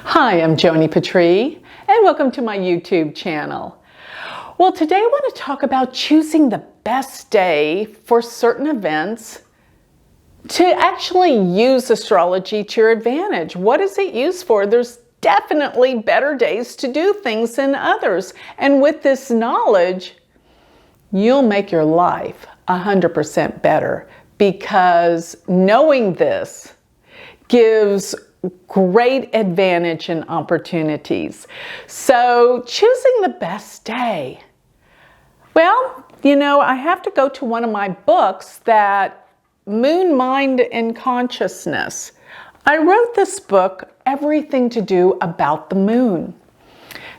Hi, I'm Joni Patry, and welcome to my YouTube channel. Well, today I want to talk about choosing the best day for certain events to actually use astrology to your advantage. What is it used for? There's definitely better days to do things than others. And with this knowledge, you'll make your life 100% better, because knowing this gives great advantage and opportunities. So choosing the best day. Well, I have to go to one of my books, that Moon, Mind, and Consciousness. I wrote this book, Everything to Do About the Moon,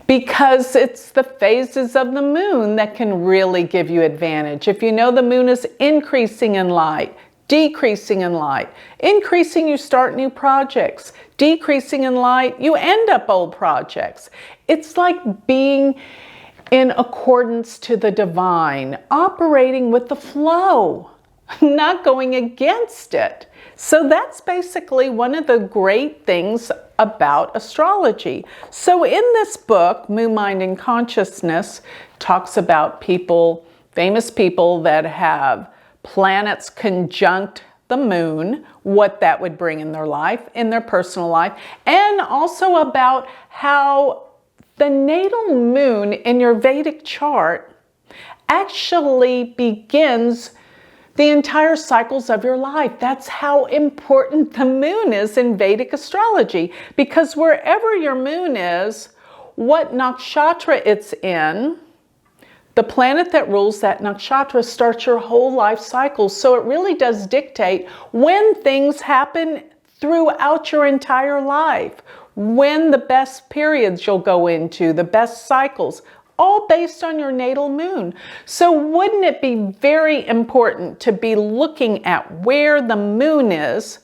because it's the phases of the moon that can really give you advantage. If you know the moon is increasing in light, decreasing in light, increasing, you start new projects, decreasing in light, you end up old projects. It's like being in accordance to the divine, operating with the flow, not going against it. So that's basically one of the great things about astrology. So in this book, Moon, Mind, and Consciousness, talks about famous people that have planets conjunct the moon, what that would bring in their life, in their personal life, and also about how the natal moon in your Vedic chart actually begins the entire cycles of your life. That's how important the moon is in Vedic astrology, because wherever your moon is, what nakshatra it's in, the planet that rules that nakshatra starts your whole life cycle. So it really does dictate when things happen throughout your entire life, when the best periods you'll go into, the best cycles, all based on your natal moon. So wouldn't it be very important to be looking at where the moon is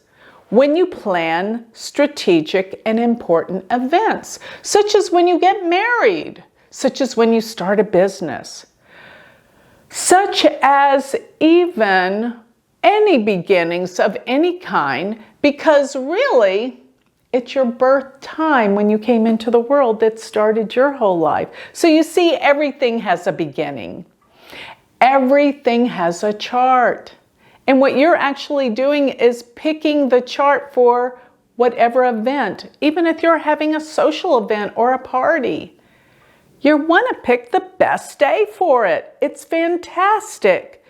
when you plan strategic and important events, such as when you get married, such as when you start a business, such as even any beginnings of any kind, because really, it's your birth time when you came into the world that started your whole life. So you see, everything has a beginning. Everything has a chart. And what you're actually doing is picking the chart for whatever event. Even if you're having a social event or a party, you want to pick the best day for it. It's fantastic.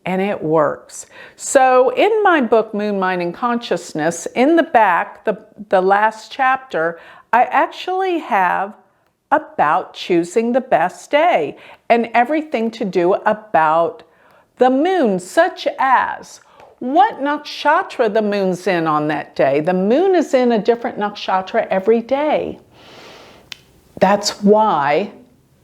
And it works. So in my book, Moon, Mind, and Consciousness, in the back, the last chapter, I actually have about choosing the best day and everything to do about the moon, such as what nakshatra the moon's in on that day. The moon is in a different nakshatra every day. That's why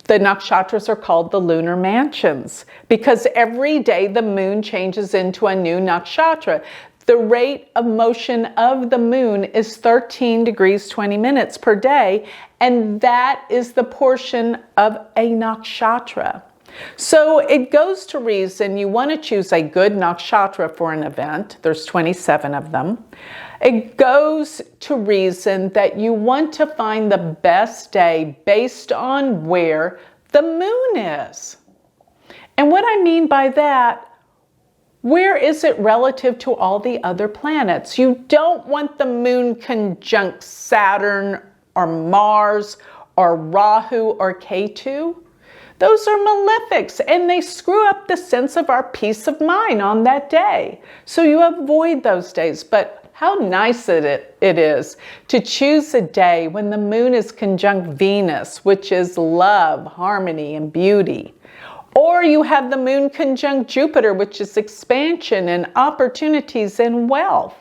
the nakshatras are called the lunar mansions, because every day the moon changes into a new nakshatra. The rate of motion of the moon is 13 degrees 20 minutes per day, and that is the portion of a nakshatra. So it goes to reason you want to choose a good nakshatra for an event. There's 27 of them. It goes to reason that you want to find the best day based on where the moon is. And what I mean by that, where is it relative to all the other planets? You don't want the moon conjunct Saturn or Mars or Rahu or Ketu. Those are malefics, and they screw up the sense of our peace of mind on that day. So you avoid those days. But how nice it is to choose a day when the moon is conjunct Venus, which is love, harmony, and beauty. Or you have the moon conjunct Jupiter, which is expansion and opportunities and wealth.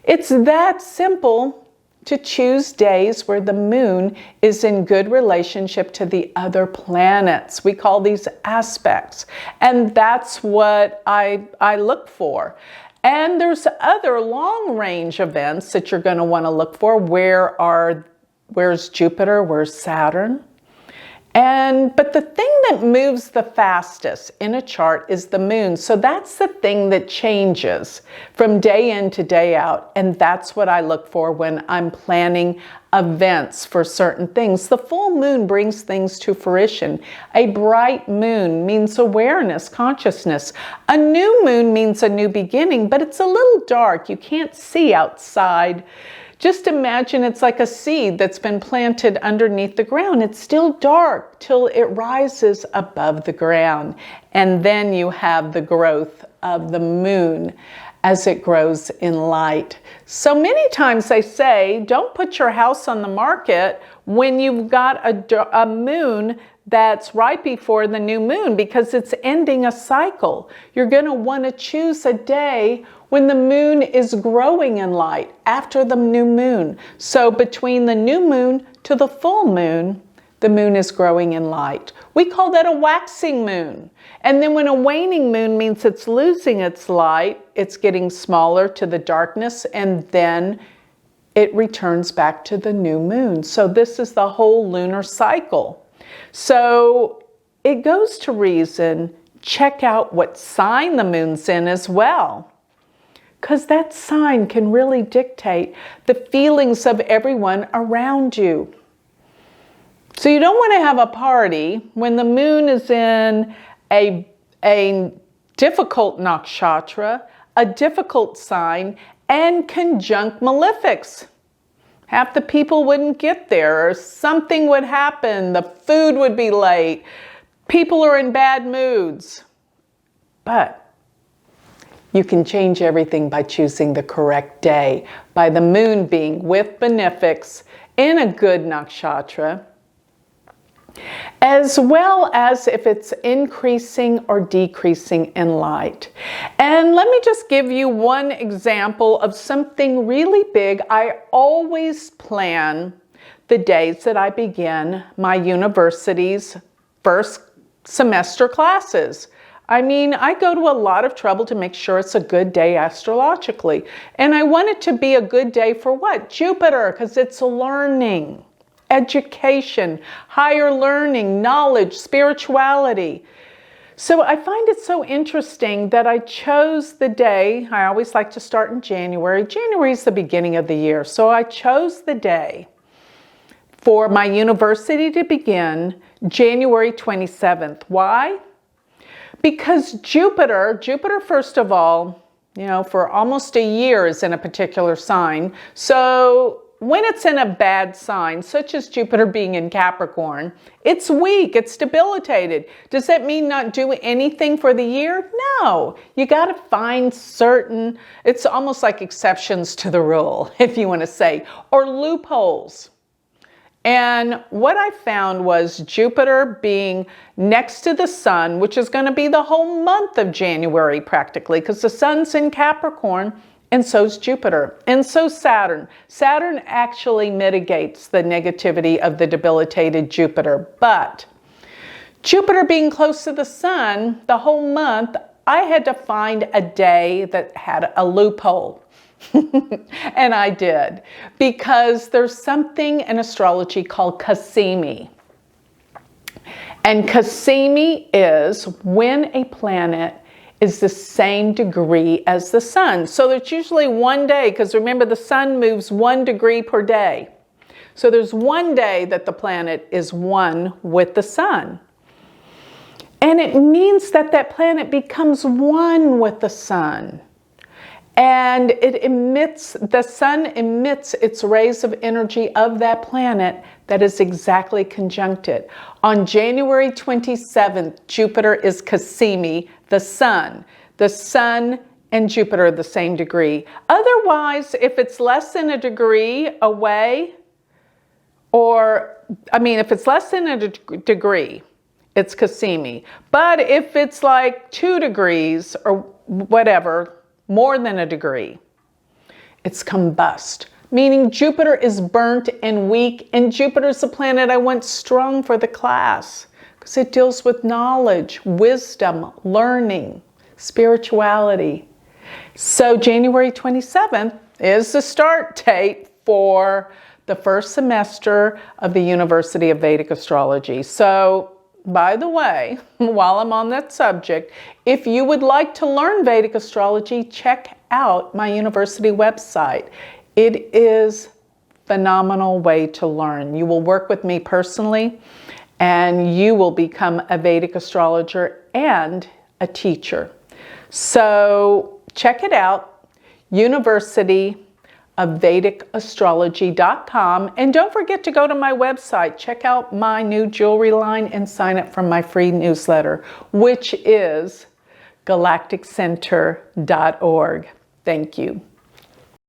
It's that simple to choose days where the moon is in good relationship to the other planets. We call these aspects. And that's what I look for. And there's other long-range events that you're going to want to look for. Where's Jupiter? Where's Saturn? But the thing that moves the fastest in a chart is the moon. So that's the thing that changes from day in to day out. And that's what I look for when I'm planning events for certain things. The full moon brings things to fruition. A bright moon means awareness, consciousness. A new moon means a new beginning, but it's a little dark. You can't see outside. Just imagine it's like a seed that's been planted underneath the ground. It's still dark till it rises above the ground. And then you have the growth of the moon as it grows in light. So many times they say, don't put your house on the market when you've got a moon that's right before the new moon, because it's ending a cycle. You're going to want to choose a day when the moon is growing in light after the new moon. So between the new moon to the full moon, the moon is growing in light. We call that a waxing moon. And then when a waning moon means it's losing its light, it's getting smaller to the darkness, and then it returns back to the new moon. So this is the whole lunar cycle. So it goes to reason, check out what sign the moon's in as well, because that sign can really dictate the feelings of everyone around you. So you don't want to have a party when the moon is in a difficult nakshatra, a difficult sign, and conjunct malefics. Half the people wouldn't get there, or something would happen, the food would be late, people are in bad moods. But you can change everything by choosing the correct day, by the moon being with benefics in a good nakshatra, as well as if it's increasing or decreasing in light. And let me just give you one example of something really big. I always plan the days that I begin my university's first semester classes. I mean, I go to a lot of trouble to make sure it's a good day astrologically. And I want it to be a good day for what? Jupiter, because it's learning. Education, higher learning, knowledge, spirituality. So I find it so interesting that I chose the day. I always like to start in January. January is the beginning of the year. So I chose the day for my university to begin January 27th. Why? Because Jupiter, first of all, for almost a year is in a particular sign. So when it's in a bad sign, such as Jupiter being in Capricorn, it's weak, it's debilitated. Does that mean not do anything for the year? No. You got to find certain, it's almost like exceptions to the rule, if you want to say, or loopholes. And what I found was Jupiter being next to the sun, which is going to be the whole month of January practically, because the sun's in Capricorn, and so's Jupiter, and so's Saturn. Saturn actually mitigates the negativity of the debilitated Jupiter. But Jupiter being close to the sun the whole month, I had to find a day that had a loophole. And I did, because there's something in astrology called Cassimi. And Cassimi is when a planet is the same degree as the sun. So there's usually one day, because remember the sun moves 1 degree per day. So there's one day that the planet is one with the sun. And it means that that planet becomes one with the sun. And the sun emits its rays of energy of that planet that is exactly conjuncted. On January 27th, Jupiter is Cassimi, the sun. The sun and Jupiter are the same degree. Otherwise, if it's less than a degree away, if it's less than a degree, it's Cassimi. But if it's like 2 degrees or whatever, more than a degree, it's combust, meaning Jupiter is burnt and weak, and Jupiter's the planet I want strong for the class because it deals with knowledge, wisdom, learning, spirituality. So January 27th is the start date for the first semester of the University of Vedic Astrology. So, by the way, while I'm on that subject, if you would like to learn Vedic astrology, check out my university website. It is a phenomenal way to learn. You will work with me personally, and you will become a Vedic astrologer and a teacher. So check it out, University of Vedic Astrology.com. And don't forget to go to my website, check out my new jewelry line, and sign up for my free newsletter, which is galacticcenter.org. Thank you.